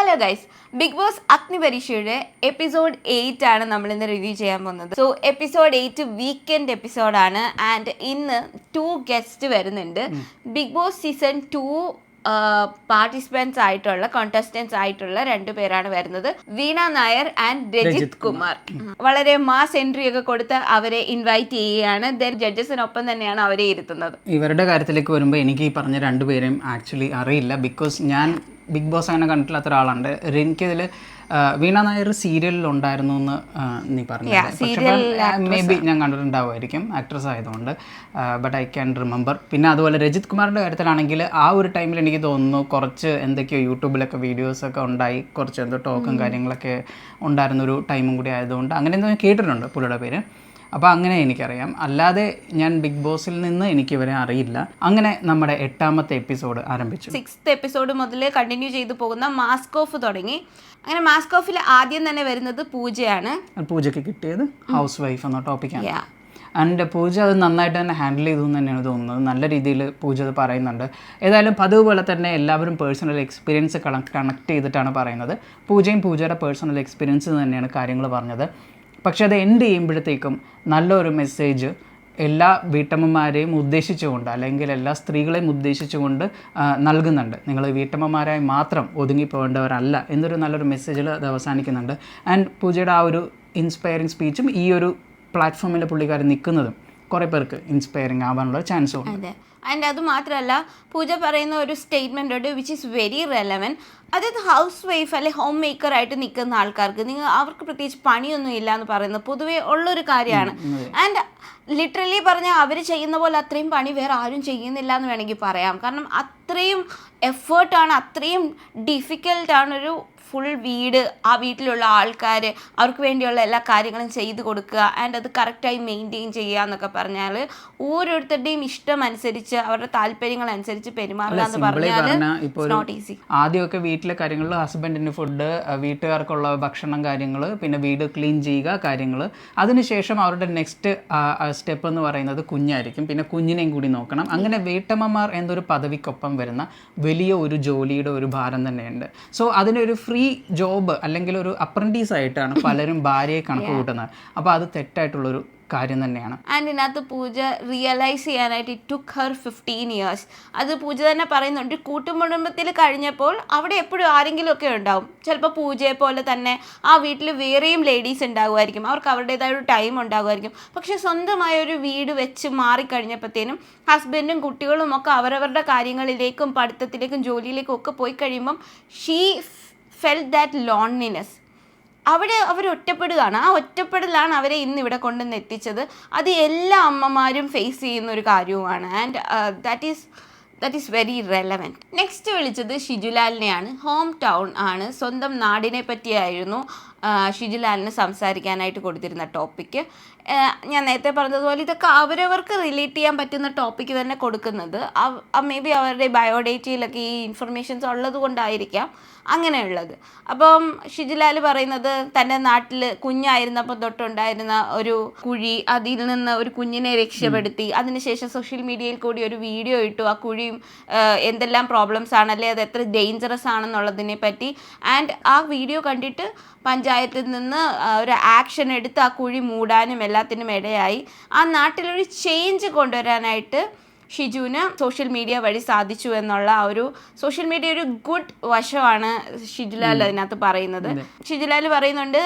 Hello guys, Bigg Boss അഗ്നിപരീക്ഷയുടെ episode 8 ആണ് നമ്മൾ ഇന്ന് റിവ്യൂ ചെയ്യാൻ പോകുന്നത്. സോ എപ്പിസോഡ് 8 വീക്കെൻഡ് എപ്പിസോഡാണ് ആൻഡ് ഇന്ന് 2 ഗസ്റ്റ് വരുന്നുണ്ട്. ബിഗ് ബോസ് സീസൺ 2 പാർട്ടിസിപ്പൻസ് ആയിട്ടുള്ള കോണ്ടസ്റ്റൻസ് ആയിട്ടുള്ള 2 പേരാണ് വരുന്നത്, വീണ നായർ ആൻഡ് രജിത് കുമാർ. വളരെ മാസ് എൻട്രി ഒക്കെ കൊടുത്ത് അവരെ ഇൻവൈറ്റ് ചെയ്യുകയാണ്. ദെൻ ജഡ്ജസിനൊപ്പം തന്നെയാണ് അവരെ ഇരുത്തുന്നത്. ഇവരുടെ കാര്യത്തിലേക്ക് വരുമ്പോൾ എനിക്ക് ഈ പറഞ്ഞ 2 പേരെയും ആക്ച്വലി അറിയില്ല. ബിക്കോസ് ഞാൻ ബിഗ് ബോസ് അങ്ങനെ കണ്ടിട്ടില്ലാത്ത ഒരാളുണ്ട്. എനിക്കതിൽ വീണ നായർ സീരിയലിൽ ഉണ്ടായിരുന്നു എന്ന് നീ പറഞ്ഞു. പക്ഷേ മേ ബി ഞാൻ കണ്ടിട്ടുണ്ടാവുമായിരിക്കും, ആക്ട്രസ് ആയതുകൊണ്ട്. But I can remember. പിന്നെ അതുപോലെ രജിത് കുമാറിൻ്റെ കാര്യത്തിലാണെങ്കിൽ ആ ഒരു ടൈമിൽ എനിക്ക് തോന്നുന്നു കുറച്ച് എന്തൊക്കെയോ യൂട്യൂബിലൊക്കെ വീഡിയോസൊക്കെ ഉണ്ടായി, കുറച്ച് എന്തോ ടോക്കും കാര്യങ്ങളൊക്കെ ഉണ്ടായിരുന്നൊരു ടൈമും കൂടി ആയതുകൊണ്ട് അങ്ങനെ എന്തോ ഞാൻ കേട്ടിട്ടുണ്ട് പുള്ളിയുടെ പേര്. അപ്പോൾ അങ്ങനെ എനിക്കറിയാം, അല്ലാതെ ഞാൻ ബിഗ് ബോസിൽ നിന്ന് എനിക്ക് ഇവരെ അറിയില്ല. അങ്ങനെ നമ്മുടെ 8ാമത്തെ എപ്പിസോഡ് ആരംഭിച്ചു. 6th എപ്പിസോഡ് മുതൽ കണ്ടിന്യൂ ചെയ്തു പോകുന്ന മാസ്ക് ഓഫ് തുടങ്ങി. അങ്ങനെ മാസ്ക് ഓഫിൽ ആദ്യം തന്നെ വരുന്നത് പൂജയാണ്. പൂജയ്ക്ക് കിട്ടിയത് ഹൗസ് വൈഫ് എന്ന ടോപ്പിക്കാണ്. ആൻഡ് പൂജ അത് നന്നായിട്ട് തന്നെ ഹാൻഡിൽ ചെയ്തു എന്ന് തന്നെയാണ് തോന്നുന്നത്. നല്ല രീതിയിൽ പൂജ അത് പറയുന്നുണ്ട്. ഏതായാലും പതിവ് പോലെ തന്നെ എല്ലാവരും പേഴ്സണൽ എക്സ്പീരിയൻസ് കണക്ട് ചെയ്തിട്ടാണ് പറയുന്നത്. പൂജയും പൂജയുടെ പേഴ്സണൽ എക്സ്പീരിയൻസ് തന്നെയാണ് കാര്യങ്ങൾ പറഞ്ഞത്. പക്ഷെ അത് എൻഡ് ചെയ്യുമ്പോഴത്തേക്കും നല്ലൊരു മെസ്സേജ് എല്ലാ വീട്ടമ്മമാരെയും ഉദ്ദേശിച്ചുകൊണ്ട്, അല്ലെങ്കിൽ എല്ലാ സ്ത്രീകളെയും ഉദ്ദേശിച്ചുകൊണ്ട് നൽകുന്നുണ്ട്. നിങ്ങൾ വീട്ടമ്മമാരായി മാത്രം ഒതുങ്ങിപ്പോകേണ്ടവരല്ല എന്നൊരു നല്ലൊരു മെസ്സേജിൽ അത് അവസാനിക്കുന്നുണ്ട്. ആൻഡ് പൂജയുടെ ആ ഒരു ഇൻസ്പയറിങ് സ്പീച്ചും ഈ ഒരു പ്ലാറ്റ്ഫോമിൽ പുള്ളിക്കാരൻ നിൽക്കുന്നതും കുറേ പേർക്ക് ഇൻസ്പയറിങ് ആവാനുള്ള ചാൻസും ഉണ്ട്. ആൻഡ് അത് മാത്രമല്ല, പൂജ പറയുന്ന ഒരു സ്റ്റേറ്റ്മെൻ്റ് ഉണ്ട് വിച്ച് ഈസ് വെരി റെലവൻറ്റ്. അതായത് ഹൗസ് വൈഫ് അല്ലെ ഹോം മേക്കറായിട്ട് നിൽക്കുന്ന ആൾക്കാർക്ക് അവർക്ക് പ്രത്യേകിച്ച് പണിയൊന്നും ഇല്ല എന്ന് പറയുന്നത് പൊതുവേ ഉള്ളൊരു കാര്യമാണ്. ആൻഡ് ലിറ്ററലി പറഞ്ഞാൽ അവർ ചെയ്യുന്ന പോലെ അത്രയും പണി വേറെ ആരും ചെയ്യുന്നില്ല എന്ന് വേണമെങ്കിൽ പറയാം. കാരണം അത്രയും എഫേർട്ടാണ്, അത്രയും ഡിഫിക്കൽട്ടാണ് ഒരു ഫുൾ വീട്, ആ വീട്ടിലുള്ള ആൾക്കാർ, അവർക്ക് വേണ്ടിയുള്ള എല്ലാ കാര്യങ്ങളും ചെയ്തു കൊടുക്കുക ആൻഡ് അത് കറക്റ്റായി മെയിൻറ്റെയിൻ ചെയ്യുക എന്നൊക്കെ പറഞ്ഞാൽ ഓരോരുത്തരുടെയും ഇഷ്ടം അനുസരിച്ച് അവരുടെ താല്പര്യങ്ങൾ അനുസരിച്ച് പെരുമാറുക എന്ന് പറഞ്ഞാൽ നോട്ട് ഈസി. ആദ്യമൊക്കെ വീട്ടിലെ കാര്യങ്ങൾ, ഹസ്ബൻഡിന് ഫുഡ്, വീട്ടുകാർക്കുള്ള ഭക്ഷണം കാര്യങ്ങൾ, പിന്നെ വീട് ക്ലീൻ ചെയ്യുക കാര്യങ്ങൾ. അതിനുശേഷം അവരുടെ നെക്സ്റ്റ് സ്റ്റെപ്പ് എന്ന് പറയുന്നത് കുഞ്ഞായിരിക്കും. പിന്നെ കുഞ്ഞിനെയും കൂടി നോക്കണം. അങ്ങനെ വീട്ടമ്മമാർ എന്നൊരു പദവിക്കൊപ്പം വരുന്ന വലിയ ഒരു ജോലിയുടെ ഒരു ഭാരം തന്നെയുണ്ട്. സോ അതിനൊരു ഫ്രീ ജോബ് അല്ലെങ്കിൽ ഒരു അപ്രന്റീസ് ആയിട്ടാണ് പലരും ഭാര്യയെ കണക്ക് കൂട്ടുന്നത്. അപ്പോൾ അത് തെറ്റായിട്ടുള്ളൊരു കാര്യം തന്നെയാണ്. ആൻഡ് ഇതിനകത്ത് പൂജ റിയലൈസ് ചെയ്യാനായിട്ട് ഇറ്റ് ടുക്ക് ഹർ 15 years. അത് പൂജ തന്നെ പറയുന്നുണ്ട്. കൂട്ടുകുടുംബത്തിൽ കഴിഞ്ഞപ്പോൾ അവിടെ എപ്പോഴും ആരെങ്കിലും ഒക്കെ ഉണ്ടാവും. ചിലപ്പോൾ പൂജയെ പോലെ തന്നെ ആ വീട്ടിൽ വേറെയും ലേഡീസ് ഉണ്ടാകുമായിരിക്കും, അവർക്ക് അവരുടേതായ ഒരു ടൈം ഉണ്ടാകുമായിരിക്കും. പക്ഷെ സ്വന്തമായ ഒരു വീട് വെച്ച് മാറിക്കഴിഞ്ഞപ്പോഴത്തേനും ഹസ്ബൻഡും കുട്ടികളും ഒക്കെ അവരവരുടെ കാര്യങ്ങളിലേക്കും പഠിത്തത്തിലേക്കും ജോലിയിലേക്കും ഒക്കെ പോയി കഴിയുമ്പം ഷീ ഫെൽറ്റ് ദാറ്റ് ലോൺലിനെസ്. അവിടെ അവർ ഒറ്റപ്പെടുകയാണ്. ആ ഒറ്റപ്പെടലാണ് അവരെ ഇന്ന് ഇവിടെ കൊണ്ടുവന്ന് എത്തിച്ചത്. അത് എല്ലാ അമ്മമാരും ഫേസ് ചെയ്യുന്ന ഒരു കാര്യവുമാണ്. And that is very relevant. Next വിളിച്ചത് ഷിജുലാലിനെയാണ്. ഹോം ടൗൺ ആണ്, സ്വന്തം നാടിനെ പറ്റിയായിരുന്നു ഷിജുലാലിന് സംസാരിക്കാനായിട്ട് കൊടുത്തിരുന്ന ടോപ്പിക്ക്. ഞാൻ നേരത്തെ പറഞ്ഞതുപോലെ ഇതൊക്കെ അവരവർക്ക് റിലേറ്റ് ചെയ്യാൻ പറ്റുന്ന ടോപ്പിക്ക് തന്നെ കൊടുക്കുന്നത്. മേ ബി അവരുടെ ബയോഡേറ്റയിലൊക്കെ ഈ ഇൻഫർമേഷൻസ് ഉള്ളത് കൊണ്ടായിരിക്കാം അങ്ങനെയുള്ളത്. അപ്പം ഷിജുലാൽ പറയുന്നത് തൻ്റെ നാട്ടിൽ കുഞ്ഞായിരുന്നപ്പോൾ തൊട്ടുണ്ടായിരുന്ന ഒരു കുഴി, അതിൽ നിന്ന് ഒരു കുഞ്ഞിനെ രക്ഷപ്പെടുത്തി, അതിനുശേഷം സോഷ്യൽ മീഡിയയിൽ കൂടി ഒരു വീഡിയോ ഇട്ടു. ആ കുഴിയും എന്തെല്ലാം പ്രോബ്ലംസ് ആണല്ലേ, അത് എത്ര ഡേഞ്ചറസ് ആണെന്നുള്ളതിനെ പറ്റി. ആൻഡ് ആ വീഡിയോ കണ്ടിട്ട് പഞ്ചായത്തിൽ നിന്ന് ഒരു ആക്ഷൻ എടുത്ത് ആ കുഴി മൂടാനും എല്ലാത്തിനും ഇടയായി. ആ നാട്ടിലൊരു ചേഞ്ച് കൊണ്ടുവരാനായിട്ട് ഷിജുവിന് സോഷ്യൽ മീഡിയ വഴി സാധിച്ചു എന്നുള്ള ആ ഒരു സോഷ്യൽ മീഡിയ ഒരു ഗുഡ് വശമാണ് ഷിജുലാൽ അതിനകത്ത് പറയുന്നത്. ഷിജുലാൽ പറയുന്നുണ്ട്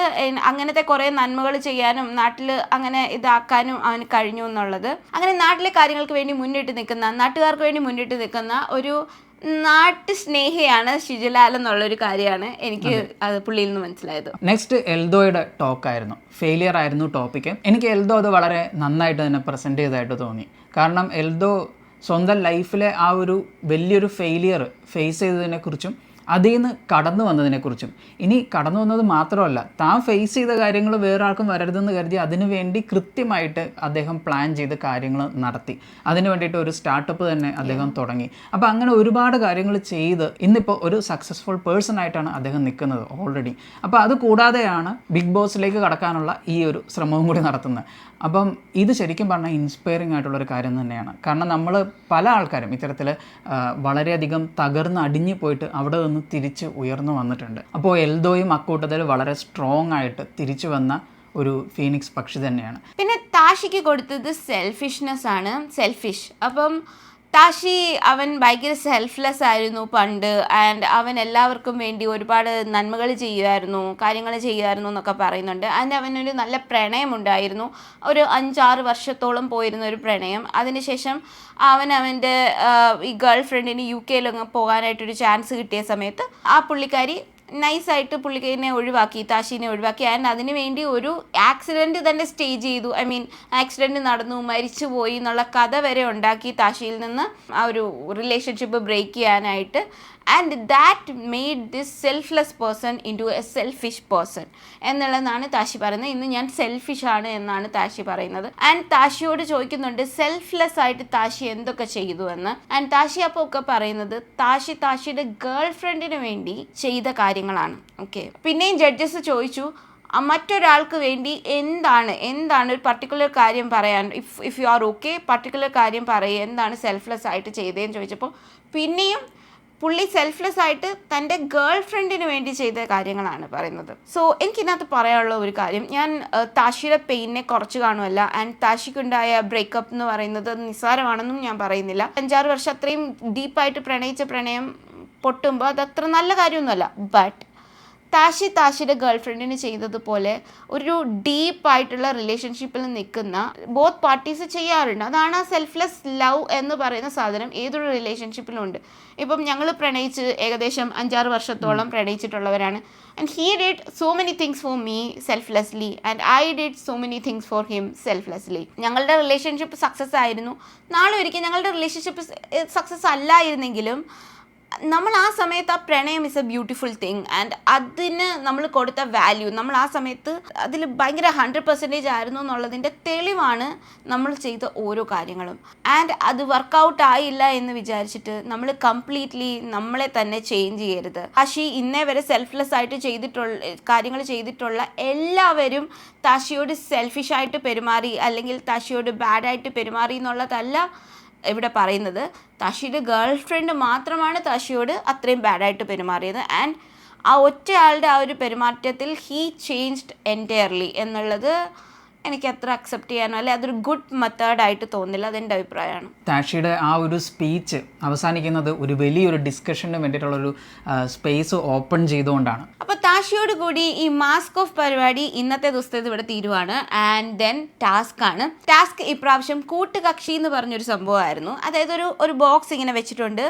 അങ്ങനത്തെ കുറേ നന്മകൾ ചെയ്യാനും നാട്ടിൽ അങ്ങനെ ഇതാക്കാനും അവന് കഴിഞ്ഞു എന്നുള്ളത്. അങ്ങനെ നാട്ടിലെ കാര്യങ്ങൾക്ക് വേണ്ടി മുന്നിട്ട് നിൽക്കുന്ന, നാട്ടുകാർക്ക് വേണ്ടി മുന്നിട്ട് നിൽക്കുന്ന ഒരു നാട്ടു സ്നേഹിയാണ് ഷിജുലാൽ എന്നുള്ളൊരു കാര്യമാണ് എനിക്ക് അത് പുള്ളിയിൽ നിന്ന് മനസ്സിലായത്. നെക്സ്റ്റ് എൽദോയുടെ ടോക്കായിരുന്നു. ഫെയിലിയർ ആയിരുന്നു ടോപ്പിക്ക്. എനിക്ക് എൽദോ അത് വളരെ നന്നായിട്ട് തന്നെ പ്രസൻറ്റ് ചെയ്തതായിട്ട് തോന്നി. കാരണം എൽദോ സ്വന്തം ലൈഫിലെ ആ ഒരു വലിയൊരു ഫെയിലിയർ ഫേസ് ചെയ്തതിനെക്കുറിച്ചും അതിൽ നിന്ന് കടന്നു വന്നതിനെക്കുറിച്ചും, ഇനി കടന്നു വന്നത് മാത്രമല്ല, താൻ ഫേസ് ചെയ്ത കാര്യങ്ങൾ വേറെ ആൾക്കും വരരുതെന്ന് കരുതി അതിനു വേണ്ടി കൃത്യമായിട്ട് അദ്ദേഹം പ്ലാൻ ചെയ്ത് കാര്യങ്ങൾ നടത്തി. അതിന് വേണ്ടിയിട്ട് ഒരു സ്റ്റാർട്ടപ്പ് തന്നെ അദ്ദേഹം തുടങ്ങി. അപ്പോൾ അങ്ങനെ ഒരുപാട് കാര്യങ്ങൾ ചെയ്ത് ഇന്നിപ്പോൾ ഒരു സക്സസ്ഫുൾ പേഴ്സൺ ആയിട്ടാണ് അദ്ദേഹം നിൽക്കുന്നത് ഓൾറെഡി. അപ്പോൾ അത് കൂടാതെയാണ് ബിഗ് ബോസിലേക്ക് കടക്കാനുള്ള ഈ ഒരു ശ്രമവും കൂടി നടത്തുന്നത്. അപ്പം ഇത് ശരിക്കും പറഞ്ഞാൽ ഇൻസ്പയറിംഗ് ആയിട്ടുള്ളൊരു കാര്യം തന്നെയാണ്. കാരണം നമ്മൾ പല ആൾക്കാരും ഇത്തരത്തിൽ വളരെയധികം തകർന്ന് അടിഞ്ഞു പോയിട്ട് അവിടെ നിന്ന് തിരിച്ച് ഉയർന്നു വന്നിട്ടുണ്ട്. അപ്പോൾ എൽദോയും അക്കൂട്ടത്തിൽ വളരെ സ്ട്രോങ് ആയിട്ട് തിരിച്ചു വന്ന ഒരു ഫീനിക്സ് പക്ഷി തന്നെയാണ്. പിന്നെ താഷിക്ക് കൊടുത്തത് സെൽഫിഷ്നെസ് ആണ്, സെൽഫിഷ്. അപ്പം താഷി അവൻ ഭയങ്കര സെൽഫ്ലെസ് ആയിരുന്നു പണ്ട്, ആൻഡ് അവൻ എല്ലാവർക്കും വേണ്ടി ഒരുപാട് നന്മകൾ ചെയ്യുമായിരുന്നു, കാര്യങ്ങൾ ചെയ്യുമായിരുന്നു എന്നൊക്കെ പറയുന്നുണ്ട്. ആൻഡ് അവനൊരു നല്ല പ്രണയമുണ്ടായിരുന്നു, ഒരു 5-6 വർഷത്തോളം പോയിരുന്ന ഒരു പ്രണയം. അതിനുശേഷം അവൻ്റെ ഈ ഗേൾ ഫ്രണ്ടിന് UK പോകാനായിട്ടൊരു ചാൻസ് കിട്ടിയ സമയത്ത് ആ പുള്ളിക്കാരി നൈസായിട്ട് പുള്ളിക്കാരിനെ ഒഴിവാക്കി, താഷീനെ ഒഴിവാക്കി. ആൻഡ് അതിന് വേണ്ടി ഒരു ആക്സിഡൻറ്റ് തന്നെ സ്റ്റേജ് ചെയ്തു. ആക്സിഡൻറ്റ് നടന്നു, മരിച്ചു പോയി എന്നുള്ള കഥ വരെ ഉണ്ടാക്കി താഷിയിൽ നിന്ന് ആ ഒരു റിലേഷൻഷിപ്പ് ബ്രേക്ക് ചെയ്യാനായിട്ട്. And that made this selfless person into a selfish person എന്നുള്ളതാണ് താഷി പറയുന്നത്. ഇന്ന് ഞാൻ സെൽഫിഷ് ആണ് എന്നാണ് താഷി പറയുന്നത്. ആൻഡ് താഷിയോട് ചോദിക്കുന്നുണ്ട് സെൽഫ്ലെസ് ആയിട്ട് താഷി എന്തൊക്കെ ചെയ്തു എന്ന്. ആൻഡ് താഷി അപ്പോൾ ഒക്കെ പറയുന്നത് താഷിയുടെ ഗേൾ ഫ്രണ്ടിന് വേണ്ടി ചെയ്ത കാര്യങ്ങളാണ്. ഓക്കെ, പിന്നെയും ജഡ്ജസ് ചോദിച്ചു മറ്റൊരാൾക്ക് വേണ്ടി എന്താണ് ഒരു പർട്ടിക്കുലർ കാര്യം പറയാൻ, if you are okay particular കാര്യം പറയുക, എന്താണ് സെൽഫ്ലെസ് ആയിട്ട് ചെയ്തതെന്ന് ചോദിച്ചപ്പോൾ പിന്നെയും പുള്ളി സെൽഫ്ലെസ് ആയിട്ട് തൻ്റെ ഗേൾ ഫ്രണ്ടിന് വേണ്ടി ചെയ്ത കാര്യങ്ങളാണ് പറയുന്നത്. സോ എനിക്കിതിനകത്ത് പറയാനുള്ള ഒരു കാര്യം, ഞാൻ താഷിയുടെ പെയിനെ കുറച്ച് കാണുമല്ല. ആൻഡ് താഷിക്കുണ്ടായ ബ്രേക്കപ്പ് എന്ന് പറയുന്നത് നിസ്സാരമാണെന്നും ഞാൻ പറയുന്നില്ല. 5-6 വർഷം അത്രയും ഡീപ്പായിട്ട് പ്രണയിച്ച പ്രണയം പൊട്ടുമ്പോൾ അതത്ര നല്ല കാര്യമൊന്നുമല്ല. ബട്ട് താഷിയുടെ ഗേൾ ഫ്രണ്ടിന് ചെയ്തതുപോലെ ഒരു ഡീപ്പായിട്ടുള്ള റിലേഷൻഷിപ്പിൽ നിൽക്കുന്ന ബോത്ത് പാർട്ടീസ് ചെയ്യാറുണ്ട്. അതാണ് ആ സെൽഫ്ലെസ് ലവ് എന്ന് പറയുന്ന സാധനം ഏതൊരു റിലേഷൻഷിപ്പിലും ഉണ്ട്. ഇപ്പം ഞങ്ങൾ പ്രണയിച്ച് ഏകദേശം 5-6 വർഷത്തോളം പ്രണയിച്ചിട്ടുള്ളവരാണ്. And he did so many things for me selflessly and I did so many things for him selflessly. ഞങ്ങളുടെ റിലേഷൻഷിപ്പ് സക്സസ് ആയിരുന്നു. നാളെ ഒരിക്കൽ ഞങ്ങളുടെ റിലേഷൻഷിപ്പ് സക്സസ് അല്ലായിരുന്നെങ്കിലും നമ്മൾ ആ സമയത്ത് ആ പ്രണയം is A beautiful thing. And അതിന് നമ്മൾ കൊടുത്ത വാല്യൂ, നമ്മൾ ആ സമയത്ത് അതിൽ ഭയങ്കര 100% ആയിരുന്നു എന്നുള്ളതിൻ്റെ തെളിവാണ് നമ്മൾ ചെയ്ത ഓരോ കാര്യങ്ങളും. ആൻഡ് അത് വർക്കൗട്ട് ആയില്ല എന്ന് വിചാരിച്ചിട്ട് നമ്മൾ കംപ്ലീറ്റ്ലി നമ്മളെ തന്നെ ചേഞ്ച് ചെയ്യരുത്. താഷി ഇന്നേ വരെ സെൽഫ്ലെസ് ആയിട്ട് കാര്യങ്ങൾ ചെയ്തിട്ടുള്ള എല്ലാവരും താഷിയോട് സെൽഫിഷായിട്ട് പെരുമാറി അല്ലെങ്കിൽ താഷിയോട് ബാഡായിട്ട് പെരുമാറി എന്നുള്ളതല്ല ഇവിടെ പറയുന്നത്. താഷിയുടെ ഗേൾ ഫ്രണ്ട് മാത്രമാണ് താഷിയോട് അത്രയും ബാഡായിട്ട് പെരുമാറിയത്. ആൻഡ് ആ ഒറ്റയാളുടെ ആ ഒരു പെരുമാറ്റത്തിൽ ഹീ ചേഞ്ച്ഡ് എൻറ്റയർലി എന്നുള്ളത് എനിക്ക് അത്ര അക്സെപ്റ്റ് ചെയ്യാനോ അല്ലെ അതൊരു ഗുഡ് മെത്തേഡായിട്ട് തോന്നില്ല. അതെൻ്റെ അഭിപ്രായമാണ്. താഷിയുടെ ആ ഒരു സ്പീച്ച് അവസാനിക്കുന്നത് ഒരു വലിയൊരു ഡിസ്കഷന് വേണ്ടിയിട്ടുള്ളൊരു സ്പേസ് ഓപ്പൺ ചെയ്തുകൊണ്ടാണ്. അപ്പോൾ താഷിയോട് കൂടി ഈ മാസ്ക് ഓഫ് പരിപാടി ഇന്നത്തെ ദിവസത്തേത് ഇവിടെ തീരുവാണ്. ആൻഡ് ദെൻ ടാസ്ക് ആണ്. ടാസ്ക് ഇപ്രാവശ്യം കൂട്ടുകക്ഷി എന്ന് പറഞ്ഞൊരു സംഭവമായിരുന്നു. അതായത് ഒരു ബോക്സ് ഇങ്ങനെ വെച്ചിട്ടുണ്ട്,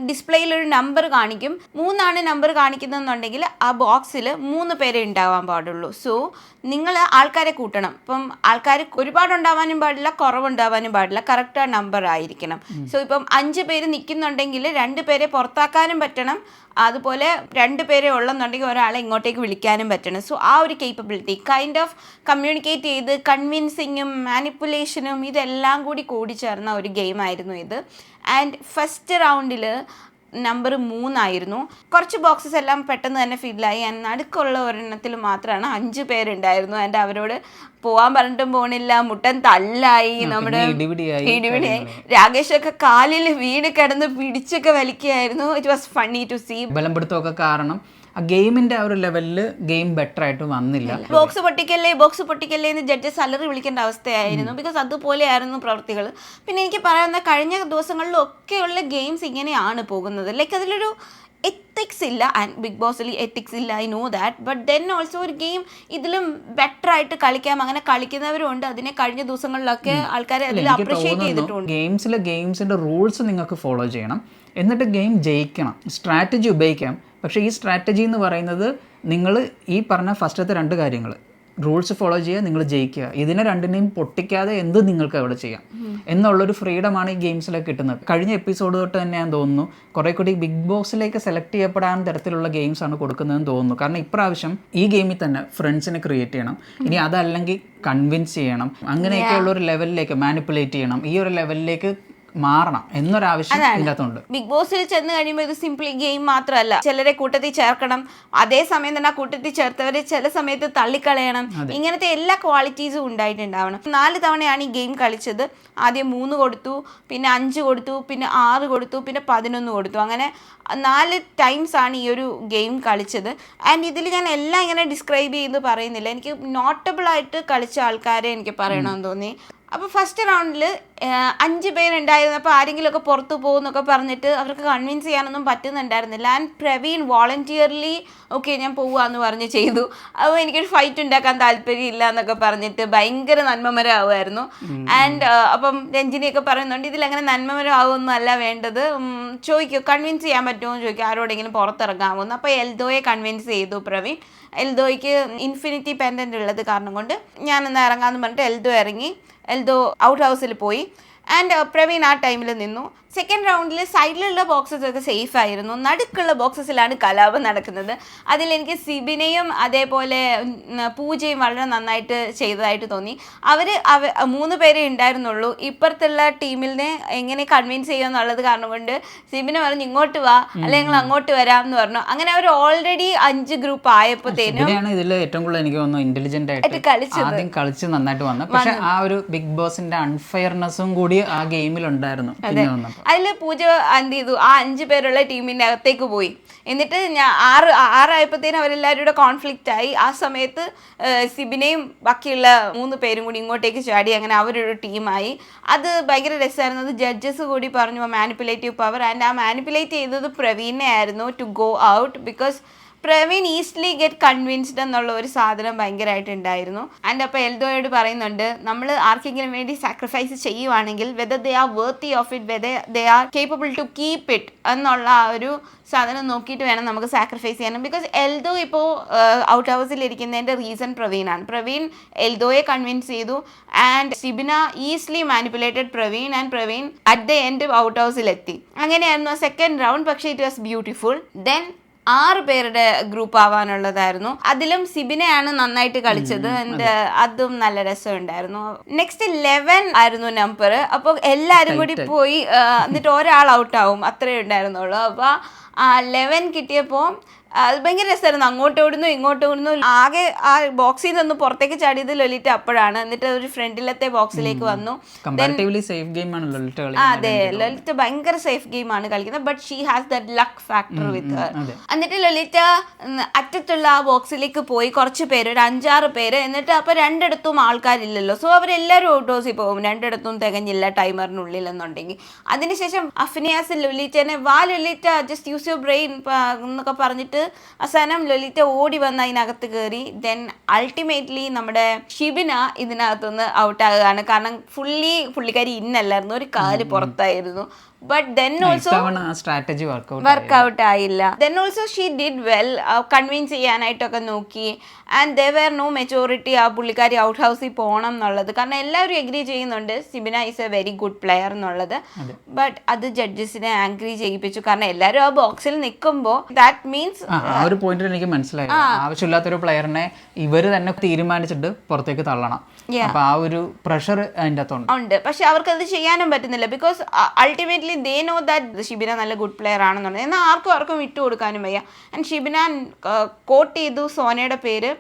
ഡിസ്പ്ലേയിലൊരു നമ്പർ കാണിക്കും. 3 നമ്പർ കാണിക്കുന്നതെന്നുണ്ടെങ്കിൽ ആ ബോക്സിൽ 3 പേരെ ഉണ്ടാവാൻ പാടുള്ളൂ. സോ നിങ്ങൾ ആൾക്കാരെ കൂട്ടണം. ഇപ്പം ആൾക്കാർ ഒരുപാടുണ്ടാവാനും പാടില്ല, കുറവുണ്ടാവാനും പാടില്ല, കറക്റ്റ് ആ നമ്പർ ആയിരിക്കണം. സോ ഇപ്പം 5 പേര് നിൽക്കുന്നുണ്ടെങ്കിൽ 2 പേരെ പുറത്താക്കാനും പറ്റണം, അതുപോലെ 2 പേരെ ഉള്ളെന്നുണ്ടെങ്കിൽ ഒരാളെ ഇങ്ങോട്ടേക്ക് വിളിക്കാനും പറ്റണം. സോ ആ ഒരു കേപ്പബിലിറ്റി കൈൻഡ് ഓഫ് കമ്മ്യൂണിക്കേറ്റ് ചെയ്ത് കൺവിൻസിങ്ങും മാനിപ്പുലേഷനും ഇതെല്ലാം കൂടി ചേർന്ന ഒരു ഗെയിമായിരുന്നു ഇത്. ആൻഡ് ഫസ്റ്റ് റൗണ്ടിൽ നമ്പർ 3 ആയിരുന്നു. കുറച്ച് ബോക്സസ് എല്ലാം പെട്ടെന്ന് തന്നെ ഫില്ലായി. ആൻഡ് നടുക്കുള്ള ഒരെണ്ണത്തിൽ മാത്രമാണ് 5 പേരുണ്ടായിരുന്നു. ആൻഡ് അവരോട് പോവാൻ പറഞ്ഞിട്ടും പോണില്ല, മുട്ടൻ തല്ലായി, നമ്മുടെ ഇടിപിടിയായി. രാകേഷൊക്കെ കാലിൽ വീട് കിടന്ന് പിടിച്ചൊക്കെ വലിക്കുകയായിരുന്നു. It was funny to see. ബലപ്പെടുത്തമൊക്കെ കാരണം ആ ഗെയിമിന്റെ ആ ഒരു ലെവലിൽ ഗെയിം ബെറ്റർ ആയിട്ട് വന്നില്ല. ബോക്സ് പൊട്ടിക്കല്ലേ എന്ന് ജഡ്ജസ് അലറി വിളിക്കേണ്ട അവസ്ഥയായിരുന്നു. ബിക്കോസ് അതുപോലെയായിരുന്നു പ്രവൃത്തികൾ. പിന്നെ എനിക്ക് പറയാവുന്ന കഴിഞ്ഞ ദിവസങ്ങളിലൊക്കെയുള്ള ഗെയിംസ് ഇങ്ങനെയാണ് പോകുന്നത്. ലൈക്ക് അതിലൊരു എത്തിക്സ് ഇല്ല. ആൻഡ് ബിഗ് ബോസിൽ എത്തിക്സ് ഇല്ല, I know that. But then also ഒരു ഗെയിം ഇതിലും ബെറ്റർ ആയിട്ട് കളിക്കാം, അങ്ങനെ കളിക്കുന്നവരും ഉണ്ട്. അതിനെ കഴിഞ്ഞ ദിവസങ്ങളിലൊക്കെ ആൾക്കാരെ അതിൽ അപ്രീഷിയേറ്റ് ചെയ്തിട്ടുണ്ട്. ഗെയിംസിന്റെ റൂൾസ് നിങ്ങൾക്ക് ഫോളോ ചെയ്യണം, എന്നിട്ട് ഗെയിം ജയിക്കണം. സ്ട്രാറ്റജി ഉപയോഗിക്കാം, പക്ഷേ ഈ സ്ട്രാറ്റജി എന്ന് പറയുന്നത് നിങ്ങൾ ഈ പറഞ്ഞ ഫസ്റ്റത്തെ 2 കാര്യങ്ങൾ റൂൾസ് ഫോളോ ചെയ്യുക, നിങ്ങൾ ജയിക്കുക. ഇതിനെ രണ്ടിനെയും പൊട്ടിക്കാതെ എന്ത് നിങ്ങൾക്ക് അവിടെ ചെയ്യാം എന്നുള്ളൊരു ഫ്രീഡമാണ് ഈ ഗെയിംസിലൊക്കെ കിട്ടുന്നത്. കഴിഞ്ഞ എപ്പിസോഡ് തൊട്ട് തന്നെ ഞാൻ തോന്നുന്നു കുറേ കൂടി ബിഗ് ബോസിലേക്ക് സെലക്ട് ചെയ്യപ്പെടാൻ തരത്തിലുള്ള ഗെയിംസ് ആണ് കൊടുക്കുന്നതെന്ന് തോന്നുന്നു. കാരണം ഇപ്രാവശ്യം ഈ ഗെയിമിൽ തന്നെ ഫ്രണ്ട്സിനെ ക്രിയേറ്റ് ചെയ്യണം, ഇനി അതല്ലെങ്കിൽ കൺവിൻസ് ചെയ്യണം, അങ്ങനെയൊക്കെയുള്ള ഒരു ലെവലിലേക്ക് മാനിപ്പുലേറ്റ് ചെയ്യണം. ഈ ഒരു ലെവലിലേക്ക് മാറണം എന്നൊരാവശ്യം ഇതിൻ്റെ അകത്തുണ്ട്. ബിഗ് ബോസിൽ ചെന്ന് കഴിയുമ്പോൾ ഇത് സിംപ്ലി ഗെയിം മാത്രമല്ല, ചിലരെ കൂട്ടത്തിൽ ചേർക്കണം, അതേസമയം തന്നെ ആ കൂട്ടത്തിൽ ചേർത്തവരെ ചില സമയത്ത് തള്ളിക്കളയണം, ഇങ്ങനത്തെ എല്ലാ ക്വാളിറ്റീസും ഉണ്ടായിട്ടുണ്ടാവണം. 4 തവണയാണ് ഈ ഗെയിം കളിച്ചത്. ആദ്യം 3 കൊടുത്തു, പിന്നെ 5 കൊടുത്തു, പിന്നെ 6 കൊടുത്തു, പിന്നെ 11 കൊടുത്തു. അങ്ങനെ 4 ടൈംസ് ആണ് ഈ ഒരു ഗെയിം കളിച്ചത്. ആൻഡ് ഇതിൽ ഞാൻ എല്ലാം ഇങ്ങനെ ഡിസ്ക്രൈബ് ചെയ്ത് പറയുന്നില്ല, എനിക്ക് നോട്ടബിളായിട്ട് കളിച്ച ആൾക്കാരെ എനിക്ക് പറയണമെന്ന് തോന്നി. അപ്പോൾ ഫസ്റ്റ് റൗണ്ടിൽ 5 പേരുണ്ടായിരുന്നപ്പോൾ ആരെങ്കിലുമൊക്കെ പുറത്തു പോകുമെന്നൊക്കെ പറഞ്ഞിട്ട് അവർക്ക് കൺവിൻസ് ചെയ്യാനൊന്നും പറ്റുന്നുണ്ടായിരുന്നില്ല. ആൻഡ് പ്രവീൺ വോളണ്ടിയർലി ഓക്കെ ഞാൻ പോവാന്ന് പറഞ്ഞ് ചെയ്തു. അപ്പോൾ എനിക്കൊരു ഫൈറ്റ് ഉണ്ടാക്കാൻ താല്പര്യമില്ല എന്നൊക്കെ പറഞ്ഞിട്ട് ഭയങ്കര നന്മമരമാവുമായിരുന്നു. ആൻഡ് അപ്പം രഞ്ജിനിയൊക്കെ പറയുന്നുണ്ട് ഇതിലങ്ങനെ നന്മമരമാവുമൊന്നും അല്ല വേണ്ടത്, ചോദിക്കും കൺവിൻസ് ചെയ്യാൻ പറ്റുമോ എന്ന് ചോദിക്കും, ആരോടെങ്കിലും പുറത്തിറങ്ങാമെന്ന്. അപ്പോൾ എൽദോയെ കൺവിൻസ് ചെയ്തു പ്രവീൺ. എൽദോയ്ക്ക് ഇൻഫിനിറ്റി പെൻഡൻ്റ് ഉള്ളത് കാരണം കൊണ്ട് ഞാനെന്ന് ഇറങ്ങാമെന്ന് പറഞ്ഞിട്ട് എൽദോ ഇറങ്ങി. എൽദോ ഔട്ട് ഹൗസിൽ പോയി. ആൻഡ് പ്രവീൺ ആ ടൈമിൽ നിന്നു. സെക്കൻഡ് റൗണ്ടിൽ സൈഡിലുള്ള ബോക്സസ് ഒക്കെ സേഫ് ആയിരുന്നു, നടുക്കുള്ള ബോക്സസിലാണ് കലാപം നടക്കുന്നത്. അതിലെനിക്ക് സിബിനെയും അതേപോലെ പൂജയും വളരെ നന്നായിട്ട് ചെയ്തതായിട്ട് തോന്നി. അവർ 3 പേരേ ഉണ്ടായിരുന്നുള്ളൂ. ഇപ്പുറത്തുള്ള ടീമിനെ എങ്ങനെ കൺവിൻസ് ചെയ്യുമെന്നുള്ളത് കാരണം കൊണ്ട് സിബിനെ പറഞ്ഞു ഇങ്ങോട്ട് വാ അല്ലെങ്കിൽ ഞങ്ങൾ അങ്ങോട്ട് വരാം എന്ന് പറഞ്ഞു. അങ്ങനെ അവർ ഓൾറെഡി 5 ഗ്രൂപ്പ് ആയപ്പോഴത്തേനും ഇതിൽ ഏറ്റവും കൂടുതൽ എനിക്ക് തോന്നുന്നു ഇന്റലിജന്റ് ആയിട്ട് ആദ്യം കളിച്ച് നന്നായിട്ട് വന്നു. പക്ഷെ ആ ഒരു ബിഗ് ബോസിന്റെ അൺഫെയർനെസ്സും കൂടി ആ ഗെയിമിൽ ഉണ്ടായിരുന്നു. അതിൽ പൂജ എന്ത് ചെയ്തു, ആ 5 പേരുള്ള ടീമിൻ്റെ അകത്തേക്ക് പോയി. എന്നിട്ട് ഞാൻ 6 ആയപ്പോഴത്തേനും അവരെല്ലാവരും കൂടെ കോൺഫ്ലിക്റ്റ് ആയി. ആ സമയത്ത് സിബിനെയും ബാക്കിയുള്ള 3 പേരും കൂടി ഇങ്ങോട്ടേക്ക് ചാടി. അങ്ങനെ അവരൊരു ടീമായി. അത് ഭയങ്കര രസമായിരുന്നു. അത് ജഡ്ജസ് കൂടി പറഞ്ഞു മാനിപ്പുലേറ്റീവ് പവർ. ആൻഡ് ആ മാനിപ്പുലേറ്റ് ചെയ്തത് പ്രവീണിനെ ആയിരുന്നു to go out. Because Praveen easily get convinced എന്നുള്ള ഒരു സാധനം ഭയങ്കരമായിട്ട് ഉണ്ടായിരുന്നു. ആൻഡ് അപ്പോൾ എൽദോയോട് പറയുന്നുണ്ട് നമ്മൾ ആർക്കെങ്കിലും വേണ്ടി സാക്രിഫൈസ് ചെയ്യുവാണെങ്കിൽ whether they are worthy of it, whether they are capable to keep it എന്നുള്ള ആ ഒരു സാധനം നോക്കിയിട്ട് വേണം നമുക്ക് സാക്രിഫൈസ് ചെയ്യാനും. ബിക്കോസ് എൽദോ ഇപ്പോൾ ഔട്ട് ഹൗസിൽ ഇരിക്കുന്നതിൻ്റെ റീസൺ പ്രവീണാണ്. പ്രവീൺ എൽദോയെ കൺവിൻസ് ചെയ്തു. And Sibina easily manipulated Praveen. And Praveen at the end out ഹൗസിലെത്തി. അങ്ങനെയായിരുന്നു സെക്കൻഡ് റൗണ്ട്. പക്ഷേ ഇറ്റ് വാസ് ബ്യൂട്ടിഫുൾ. ദെൻ 6 പേരുടെ ഗ്രൂപ്പ് ആവാനുള്ളതായിരുന്നു. അതിലും സിബിനെയാണ് നന്നായിട്ട് കളിച്ചത്. ആൻഡ് അതും നല്ല രസമുണ്ടായിരുന്നു. നെക്സ്റ്റ് 11 ആയിരുന്നു നമ്പർ. അപ്പോൾ എല്ലാവരും കൂടി പോയി എന്നിട്ട് ഒരാൾ ഔട്ടാവും, അത്രേ ഉണ്ടായിരുന്നുള്ളൂ. അപ്പോൾ 11 കിട്ടിയപ്പോൾ അത് ഭയങ്കര രസമായിരുന്നു. അങ്ങോട്ട് ഓടുന്നു ഇങ്ങോട്ട് ഓടുന്നു. ആകെ ആ ബോക്സിൽ നിന്ന് പുറത്തേക്ക് ചാടിയത് ലൊലിറ്റ അപ്പോഴാണ്. എന്നിട്ട് ഒരു ഫ്രണ്ടിലത്തെ ബോക്സിലേക്ക് വന്നു. അതെ, ലൊലിറ്റ ഭയങ്കര സേഫ് ഗെയിമാണ് കളിക്കുന്നത്. But she has that luck factor with her. എന്നിട്ട് ലൊലിറ്റ അറ്റത്തുള്ള ആ ബോക്സിലേക്ക് പോയി കുറച്ച് പേര്, ഒരു 5-6 പേര്. എന്നിട്ട് അപ്പോൾ 2 ആൾക്കാരില്ലല്ലോ. സോ അവരെല്ലാവരും ഔട്ട് ഹൗസിൽ പോകും. 2 തികഞ്ഞില്ല ടൈമറിനുള്ളിൽ എന്നുണ്ടെങ്കിൽ. അതിനുശേഷം അഫ്നിയാസ് ലൊലിറ്റനെ വാ ലൊലിറ്റ ജസ്റ്റ് യൂസ് യുവർ ബ്രെയിൻ എന്നൊക്കെ പറഞ്ഞിട്ട് അവസാനം ലൊലിറ്റ ഓടി വന്ന് അതിനകത്ത് കയറി. ദെൻ അൾട്ടിമേറ്റ്ലി നമ്മുടെ ഷിബിന ഇതിനകത്തുനിന്ന് ഔട്ടാകുകയാണ്. കാരണം പുള്ളിക്കാരി ഇന്നല്ലായിരുന്നു, ഒരു കാല് പുറത്തായിരുന്നു. But then also strategy workout ആയില്ല. Then also she did well. Convince ചെയ്യാനായിട്ടൊക്കെ നോക്കി. And there were no maturity ആ പുള്ളിക്കാരി ഔട്ട് ഹൗസിൽ പോകണം എന്നുള്ളത്. കാരണം എല്ലാവരും എഗ്രി ചെയ്യുന്നുണ്ട് Sibina is a very good player എന്നുള്ളത്. ബട്ട് അത് ജഡ്ജസിനെ ആംഗ്രി ചെയ്യിപ്പിച്ചു. കാരണം എല്ലാവരും ആ ബോക്സിൽ നിൽക്കുമ്പോൾ ദാറ്റ് മീൻസ് ആ ഒരു പോയിന്റിൽ എനിക്ക് മനസ്സിലായി, ആവശ്യമില്ലാത്തൊരു പ്ലെയറിനെ ഇവർ തന്നെ തീരുമാനിച്ചിട്ട് പുറത്തേക്ക് തള്ളണം. അപ്പൊ ആ ഒരു പ്രഷർ അതിൻ്റെ അകത്തുണ്ട് ഉണ്ട്. പക്ഷെ അവർക്കത് ചെയ്യാനും പറ്റുന്നില്ല. Because ultimately they know that Shibina നല്ല ഗുഡ് പ്ലെയർ ആണെന്നുള്ളത്. എന്നാൽ ആർക്കും വിട്ടു കൊടുക്കാനും വയ്യ. ആൻഡ് ഷിബിന കോട്ട് ചെയ്തു സോനയുടെ പേര്.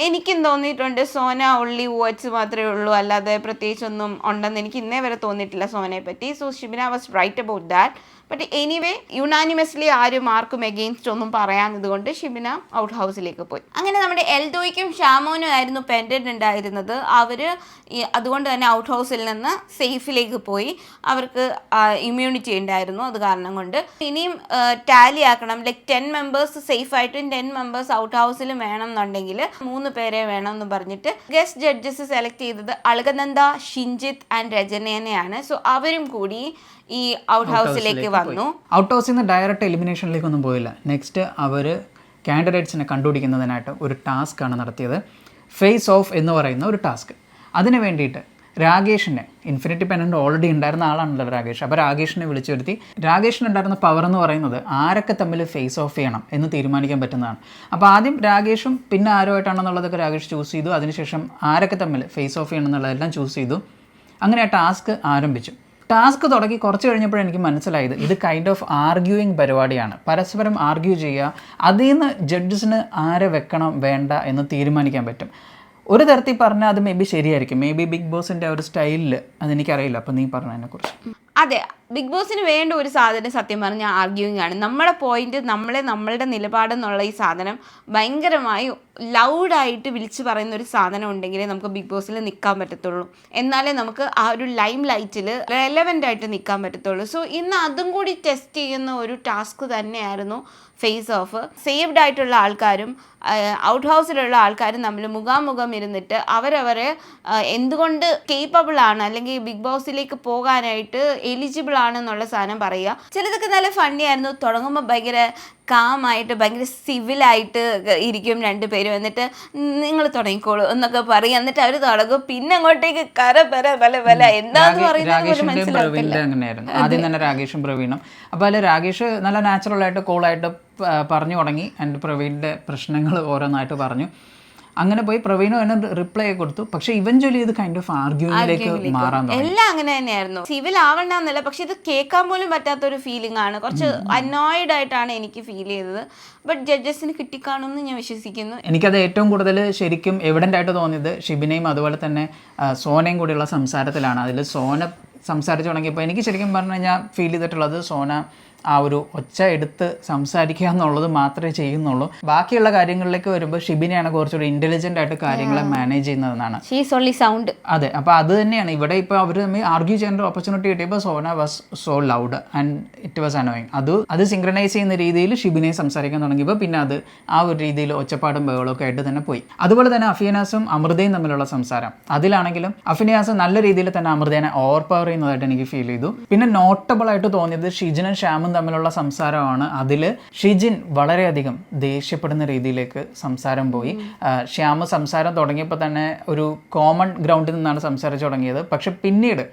എനിക്കും തോന്നിയിട്ടുണ്ട് സോന ഒള്ളി വേർഡ്സ് മാത്രമേ ഉള്ളൂ, അല്ലാതെ പ്രത്യേകിച്ചൊന്നും ഉണ്ടെന്ന് എനിക്ക് ഇന്നേ വരെ തോന്നിയിട്ടില്ല സോനയെ പറ്റി. So Shibina was right about that. But anyway unanimously ആർക്കും എഗെയിൻസ്റ്റ് ഒന്നും പറയാഞ്ഞതുകൊണ്ട് ഷിബിന ഔട്ട് ഹൗസിലേക്ക് പോയി. അങ്ങനെ നമ്മുടെ എൽദോയ്ക്കും ഷാമോനും ആയിരുന്നു പെൻഡന്റ് ഉണ്ടായിരുന്നത്. അവർ അതുകൊണ്ട് തന്നെ ഔട്ട് ഹൗസിൽ നിന്ന് സേഫിലേക്ക് പോയി. അവർക്ക് ഇമ്മ്യൂണിറ്റി ഉണ്ടായിരുന്നു. അത് കാരണം കൊണ്ട് ഇനിയും ടാലി ആക്കണം. ലൈക്ക് 10 മെമ്പേഴ്സ് സേഫായിട്ടും 10 മെമ്പേഴ്സ് ഔട്ട് ഹൗസിലും വേണം എന്നുണ്ടെങ്കിൽ 3 പേരെ വേണം എന്ന് പറഞ്ഞിട്ട് ഗസ്റ്റ് ജഡ്ജസ് സെലക്ട് ചെയ്തത് അളകനന്ദ, ഷിൻജിത്ത് ആൻഡ് രജനേനെയാണ്. സോ അവരും കൂടി ഈ ഔട്ട് ഹൗസിലേക്ക് വന്നു. ഔട്ട് ഹൗസിൽ നിന്ന് ഡയറക്റ്റ് എലിമിനേഷനിലേക്ക് ഒന്നും പോയില്ല. നെക്സ്റ്റ് അവർ കാൻഡിഡേറ്റ്സിനെ കണ്ടുപിടിക്കുന്നതിനായിട്ട് ഒരു ടാസ്ക് ആണ് നടത്തിയത്. ഫേസ് ഓഫ് എന്ന് പറയുന്ന ഒരു ടാസ്ക്. അതിന് വേണ്ടിയിട്ട് രാകേഷിനെ, ഇൻഫിനിറ്റി പെൻഡന്റ് ഓൾറെഡി ഉണ്ടായിരുന്ന ആളാണല്ലോ രാകേഷ്. അപ്പോൾ രാകേഷിനെ വിളിച്ചു വരുത്തി. രാകേഷിനുണ്ടായിരുന്ന പവർ എന്ന് പറയുന്നത് ആരൊക്കെ തമ്മിൽ ഫേസ് ഓഫ് ചെയ്യണം എന്ന് തീരുമാനിക്കാൻ പറ്റുന്നതാണ്. അപ്പോൾ ആദ്യം രാകേഷും പിന്നെ ആരുമായിട്ടാണെന്നുള്ളതൊക്കെ രാകേഷ് ചൂസ് ചെയ്തു. അതിനുശേഷം ആരൊക്കെ തമ്മിൽ ഫേസ് ഓഫ് ചെയ്യണം എന്നുള്ളതെല്ലാം ചൂസ് ചെയ്തു. അങ്ങനെ ആ ടാസ്ക് ആരംഭിച്ചു. ടാസ്ക് തുടങ്ങി കുറച്ച് കഴിഞ്ഞപ്പോഴാണ് എനിക്ക് മനസ്സിലായത് ഇത് കൈൻഡ് ഓഫ് ആർഗ്യൂയിങ് പരിപാടിയാണ്. പരസ്പരം ആർഗ്യൂ ചെയ്യുക, അതിൽ നിന്ന് ജഡ്ജസിന് ആരെ വെക്കണം വേണ്ട എന്ന് തീരുമാനിക്കാൻ പറ്റും. ഒരു തരത്തിൽ പറഞ്ഞാൽ അത് മേ ബി ശരിയായിരിക്കും, മേ ബി ബിഗ് ബോസിൻ്റെ ഒരു സ്റ്റൈലിൽ അതെനിക്കറിയില്ല. അപ്പോൾ നീ പറഞ്ഞതിനെക്കുറിച്ച്. അതെ, ബിഗ് ബോസിന് വേണ്ട ഒരു സാധനം സത്യം പറഞ്ഞാൽ ആർഗ്യൂയിങ് ആണ്. നമ്മുടെ പോയിന്റ്, നമ്മളുടെ നിലപാടെന്നുള്ള ഈ സാധനം ഭയങ്കരമായി ലൗഡായിട്ട് വിളിച്ച് പറയുന്ന ഒരു സാധനം ഉണ്ടെങ്കിലേ നമുക്ക് ബിഗ് ബോസിൽ നിൽക്കാൻ പറ്റത്തുള്ളൂ. എന്നാലേ നമുക്ക് ആ ഒരു ലൈം ലൈറ്റിൽ റെലവൻ്റ് ആയിട്ട് നിൽക്കാൻ പറ്റത്തുള്ളൂ. സോ ഇന്ന് അതും കൂടി ടെസ്റ്റ് ചെയ്യുന്ന ഒരു ടാസ്ക് തന്നെയായിരുന്നു ഫേസ് ഓഫ്. സേവ്ഡ് ആയിട്ടുള്ള ആൾക്കാരും ഔട്ട് ഹൗസിലുള്ള ആൾക്കാരും തമ്മിൽ മുഖാമുഖം ഇരുന്നിട്ട് അവരവരെ എന്തുകൊണ്ട് കേപ്പബിൾ ആണ് അല്ലെങ്കിൽ ബിഗ് ബോസിലേക്ക് പോകാനായിട്ട് എലിജിബിൾ ആണെന്നുള്ള സാധനം പറയുക. ചിലതൊക്കെ നല്ല ഫണ്ണി ആയിരുന്നു. തുടങ്ങുമ്പോൾ ഭയങ്കര കാമായിട്ട് ഭയങ്കര സിവിലായിട്ട് ഇരിക്കും രണ്ടുപേരും. എന്നിട്ട് നിങ്ങൾ തുടങ്ങിക്കോളൂ എന്നൊക്കെ പറയും. എന്നിട്ട് അവർ തുടങ്ങും. പിന്നെ അങ്ങോട്ടേക്ക് പല എന്താന്ന് പറയുന്നത് അങ്ങനെയായിരുന്നു. ആദ്യം തന്നെ രാകേഷും പ്രവീണും. അപ്പോൾ അതിൽ രാകേഷ് നല്ല നാച്ചുറലായിട്ട് കൂളായിട്ട് പറഞ്ഞു തുടങ്ങി. ആൻഡ് പ്രവീണിൻ്റെ പ്രശ്നങ്ങൾ ഓരോന്നായിട്ട് പറഞ്ഞു. അങ്ങനെ പോയി പ്രവീണും എന്നെ റിപ്ലൈ കൊടുത്തു. പക്ഷെ ഇവഞ്ച്വലി ഇത് കൈൻഡ് ഓഫ് ആർഗ്യൂയിലേക്ക് മാറാൻ തുടങ്ങി. എല്ലാം അങ്ങനെ തന്നെയായിരുന്നു. സിവിൽ ആവണ്ടെന്നല്ല, പക്ഷെ ഇത് കേൾക്കാൻ പോലും പറ്റാത്തൊരു ഫീലിംഗ് ആണ്. കുറച്ച് അനോയിഡ് ആയിട്ടാണ് എനിക്ക് ഫീൽ ചെയ്തത്. ബട്ട് ജഡ്ജസിന് കിട്ടിക്കാണുമെന്ന് ഞാൻ വിശ്വസിക്കുന്നു. എനിക്കത് ഏറ്റവും കൂടുതൽ ശരിക്കും എവിഡൻ്റ് ആയിട്ട് തോന്നിയത് ഷിബിനെയും അതുപോലെ തന്നെ സോനയും കൂടിയുള്ള സംസാരത്തിലാണ്. അതിൽ സോന സംസാരിച്ചു തുടങ്ങിയപ്പോൾ എനിക്ക് ശരിക്കും പറഞ്ഞു കഴിഞ്ഞാൽ ഫീൽ ചെയ്തിട്ടുള്ളത് സോന ആ ഒരു ഒച്ച എടുത്ത് സംസാരിക്കുക എന്നുള്ളത് മാത്രമേ ചെയ്യുന്നുള്ളൂ. ബാക്കിയുള്ള കാര്യങ്ങളിലേക്ക് വരുമ്പോൾ ഷിബിനെയാണ് കുറച്ചുകൂടി ഇൻ്റലിജൻ്റ് ആയിട്ട് കാര്യങ്ങളെ മാനേജ് ചെയ്യുന്നതെന്നാണ്. സൗണ്ട്. അതെ, അപ്പോൾ അത് തന്നെയാണ് ഇവിടെ ഇപ്പോൾ അവർ തമ്മിൽ ആർഗ്യൂ ചെയ്യേണ്ട ഓപ്പർച്യൂണിറ്റി കിട്ടിയപ്പോൾ Sona was so loud and it was annoying. അത് സിങ്ക്രണൈസ് ചെയ്യുന്ന രീതിയിൽ ഷിബിനെ സംസാരിക്കാൻ തുടങ്ങിയപ്പോൾ പിന്നെ അത് ആ ഒരു രീതിയിൽ ഒച്ചപ്പാടും ബഹളമൊക്കെ ആയിട്ട് തന്നെ പോയി. അതുപോലെ തന്നെ അഫിനാസും അമൃതയും തമ്മിലുള്ള സംസാരം, അതിലാണെങ്കിലും അഫിനാസ് നല്ല രീതിയിൽ തന്നെ അമൃതേനെ ഓവർ പവർ ചെയ്യുന്നതായിട്ട് എനിക്ക് ഫീൽ ചെയ്തു. പിന്നെ നോട്ടബിൾ ആയിട്ട് തോന്നിയത് ഷിജിനും ശ്യാമും തമ്മിലുള്ള സംസാരമാണ്. അതിൽ ഷിജിൻ വളരെയധികം ദേഷ്യപ്പെടുന്ന രീതിയിലേക്ക് സംസാരം പോയി. ശ്യാമ് സംസാരം തുടങ്ങിയപ്പോൾ തന്നെ ഒരു കോമൺ ഗ്രൗണ്ടിൽ നിന്നാണ് സംസാരിച്ചു തുടങ്ങിയത്. പക്ഷെ പിന്നീട്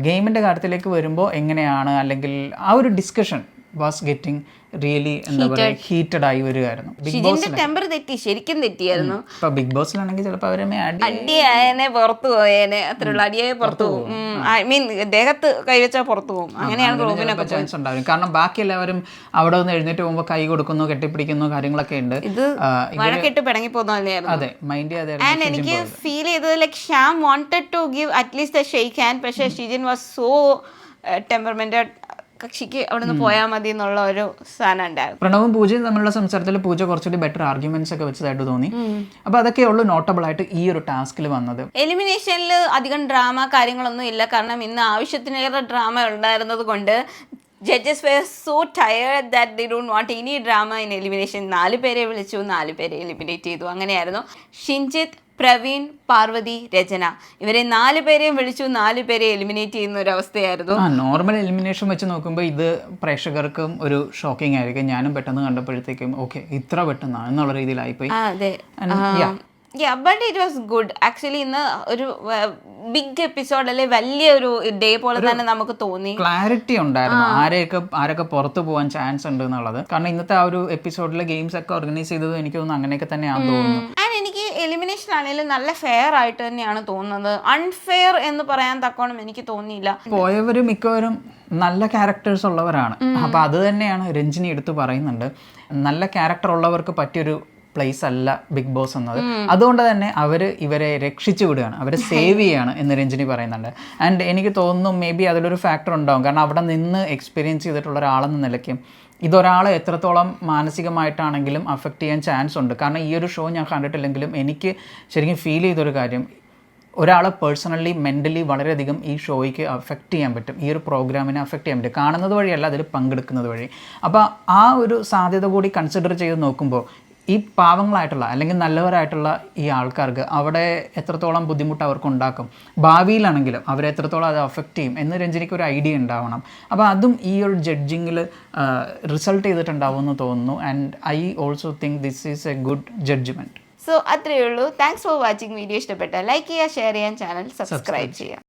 ഗെയിമിൻ്റെ കാര്യത്തിലേക്ക് വരുമ്പോൾ എങ്ങനെയാണ്, അല്ലെങ്കിൽ ആ ഒരു ഡിസ്കഷൻ വാസ് ഗെറ്റിംഗ് റിയലി എന്താ പറയുക ഹീറ്റഡ് ആയി വരികയായിരുന്നു. ബിഗ് ബോസ് ടെമ്പർ തെറ്റി, ശരിക്കും തെറ്റിയായിരുന്നു. ഇപ്പൊ ബിഗ് ബോസിലാണെങ്കിൽ ചിലപ്പോൾ അവരെ അടിയായനെ പുറത്തു പോയേനെ, അത്രയുള്ള അടിയായി പുറത്തു പോകും. ഐ മീൻ ദേഹത്ത് കൈവച്ചാൽ പുറത്തു പോകും. അങ്ങനെയാണ് റോബിനൊക്കെ ചാൻസ് ഉണ്ടാവും. കാരണം ബാക്കി എല്ലാവരും അവിടെ നിന്ന് എഴുന്നേറ്റ് പോകുമ്പോൾ കൈ കൊടുക്കുന്നു, കെട്ടിപ്പിടിക്കുന്നു, കാര്യങ്ങളൊക്കെ ഉണ്ട്. ഇത് വഴക്കിട്ട് പിണങ്ങി പോകുന്നതല്ലായിരുന്നു. അതെ, മൈൻഡ് ചെയ്യാതെ. ആൻഡ് എനിക്ക് ഫീൽ ചെയ്തത് like Shyam wanted to give at least a shake hand. പക്ഷേ ഷിജിൻ വാസ് സോ ടെമ്പർമെന്റഡ്. കക്ഷിക്ക് അവിടെ നിന്ന് പോയാൽ മതി എന്നുള്ള ഒരു സാധനം ഉണ്ടായിരുന്നു. പ്രണവും പൂജയും തമ്മിലുള്ള സംസാരത്തിൽ പൂജ കുറച്ചുകൂടി ബെറ്റർ ആർഗ്യുമെന്റ്സ് ഒക്കെ വെച്ചതായിട്ട് തോന്നി. അപ്പോൾ അതൊക്കെയുള്ളൂ നോട്ടബിൾ ആയിട്ട് ഈ ഒരു ടാസ്കിൽ വന്നത്. എലിമിനേഷനിൽ അധികം ഡ്രാമ കാര്യങ്ങളൊന്നും ഇല്ല. കാരണം ഇന്ന് ആവശ്യത്തിനേറെ ഡ്രാമ ഉണ്ടായിരുന്നത് കൊണ്ട് judges were so tired that they don't want any drama in elimination. 4 പേരെ വിളിച്ചു, 4 പേരെ എലിമിനേറ്റ് ചെയ്തു. അങ്ങനെയായിരുന്നു. ഷിൻജിത്ത്, പ്രവീൺ, പാർവതി, രചന, ഇവരെ 4 പേരെയും വിളിച്ചു, 4 പേരെ എലിമിനേറ്റ് ചെയ്യുന്ന ഒരു അവസ്ഥയായിരുന്നു. നോർമൽ എലിമിനേഷൻ വെച്ച് നോക്കുമ്പോൾ ഇത് പ്രേക്ഷകർക്കും ഒരു ഷോക്കിംഗ് ആയിരിക്കും. ഞാനും പെട്ടെന്ന് കണ്ടപ്പോഴത്തേക്കും ഓക്കെ ഇത്ര പെട്ടെന്നാ എന്നുള്ള രീതിയിലായിപ്പോയി. അതെ, but it was good actually. ഇന്ന് ഒരു ബിഗ് എപ്പിസോഡ് അല്ലെ, വലിയൊരു ഡേ പോലെ തന്നെ നമുക്ക് തോന്നി. ക്ലാരിറ്റി ഉണ്ടായിരുന്നു ആരൊക്കെ പുറത്തു പോകാൻ ചാൻസ് ഉണ്ട് എന്നുള്ളത്. കാരണം ഇന്നത്തെ ആ ഒരു എപ്പിസോഡിലെ ഗെയിംസ് ഒക്കെ ഓർഗനൈസ് ചെയ്തത് എനിക്ക് തോന്നുന്നു അങ്ങനെയൊക്കെ തന്നെയാണെന്ന് തോന്നുന്നു. എനിക്ക് എലിമിനേഷൻ ആണെങ്കിലും നല്ല ഫെയർ ആയിട്ട് തന്നെയാണ് തോന്നുന്നത്. അൺഫെയർ എന്ന് പറയാൻ തക്കോണം എനിക്ക് തോന്നിയില്ല. പോയവരും മിക്കവരും നല്ല ക്യാരക്ടേഴ്സ് ഉള്ളവരാണ്. അപ്പൊ അത് തന്നെയാണ് രഞ്ജിനി എടുത്ത് പറയുന്നുണ്ട്. നല്ല ക്യാരക്ടർ ഉള്ളവർക്ക് പറ്റിയൊരു പ്ലേസ് അല്ല ബിഗ് ബോസ് എന്നത്. അതുകൊണ്ട് തന്നെ ഇവരെ രക്ഷിച്ചു വിടുകയാണ്, അവരെ സേവ് ചെയ്യുകയാണ് എന്ന് രഞ്ജിനി പറയുന്നുണ്ട്. ആൻഡ് എനിക്ക് തോന്നുന്നു മേ ബി അതിലൊരു ഫാക്ടർ ഉണ്ടാവും. കാരണം അവിടെ നിന്ന് എക്സ്പീരിയൻസ് ചെയ്തിട്ടുള്ള ഒരാളെന്ന നിലയ്ക്ക് ഇതൊരാളെ എത്രത്തോളം മാനസികമായിട്ടാണെങ്കിലും അഫക്റ്റ് ചെയ്യാൻ ചാൻസ് ഉണ്ട്. കാരണം ഈ ഒരു ഷോ ഞാൻ കണ്ടിട്ടില്ലെങ്കിലും എനിക്ക് ശരിക്കും ഫീൽ ചെയ്തൊരു കാര്യം, ഒരാളെ പേഴ്സണലി മെൻ്റലി വളരെയധികം ഈ ഷോയ്ക്ക് അഫക്റ്റ് ചെയ്യാൻ പറ്റും, ഈ ഒരു പ്രോഗ്രാമിനെ അഫക്റ്റ് ചെയ്യാൻ പറ്റും, കാണുന്നത് വഴിയല്ല അതിൽ പങ്കെടുക്കുന്നത് വഴി. അപ്പോൾ ആ ഒരു സാധ്യത കൂടി കൺസിഡർ ചെയ്ത് നോക്കുമ്പോൾ ഈ പാവങ്ങളായിട്ടുള്ള അല്ലെങ്കിൽ നല്ലവരായിട്ടുള്ള ഈ ആൾക്കാർക്ക് അവിടെ എത്രത്തോളം ബുദ്ധിമുട്ട് അവർക്ക് ഉണ്ടാക്കും, ഭാവിയിലാണെങ്കിലും അവരെ എത്രത്തോളം അത് അഫക്റ്റ് ചെയ്യും എന്ന് രഞ്ജിനിക്ക് ഒരു ഐഡിയ ഉണ്ടാവണം. അപ്പോൾ അതും ഈ ഒരു ജഡ്ജിങ്ങിൽ റിസൾട്ട് ചെയ്തിട്ടുണ്ടാവും എന്ന് തോന്നുന്നു. And I also think this is a good judgement. So അത്രയേ ഉള്ളൂ. Thanks for watching. വീഡിയോ ഇഷ്ടപ്പെട്ടാൽ ലൈക്ക് ചെയ്യുക, ഷെയർ ചെയ്യാൻ, ചാനൽ സബ്സ്ക്രൈബ് ചെയ്യുക.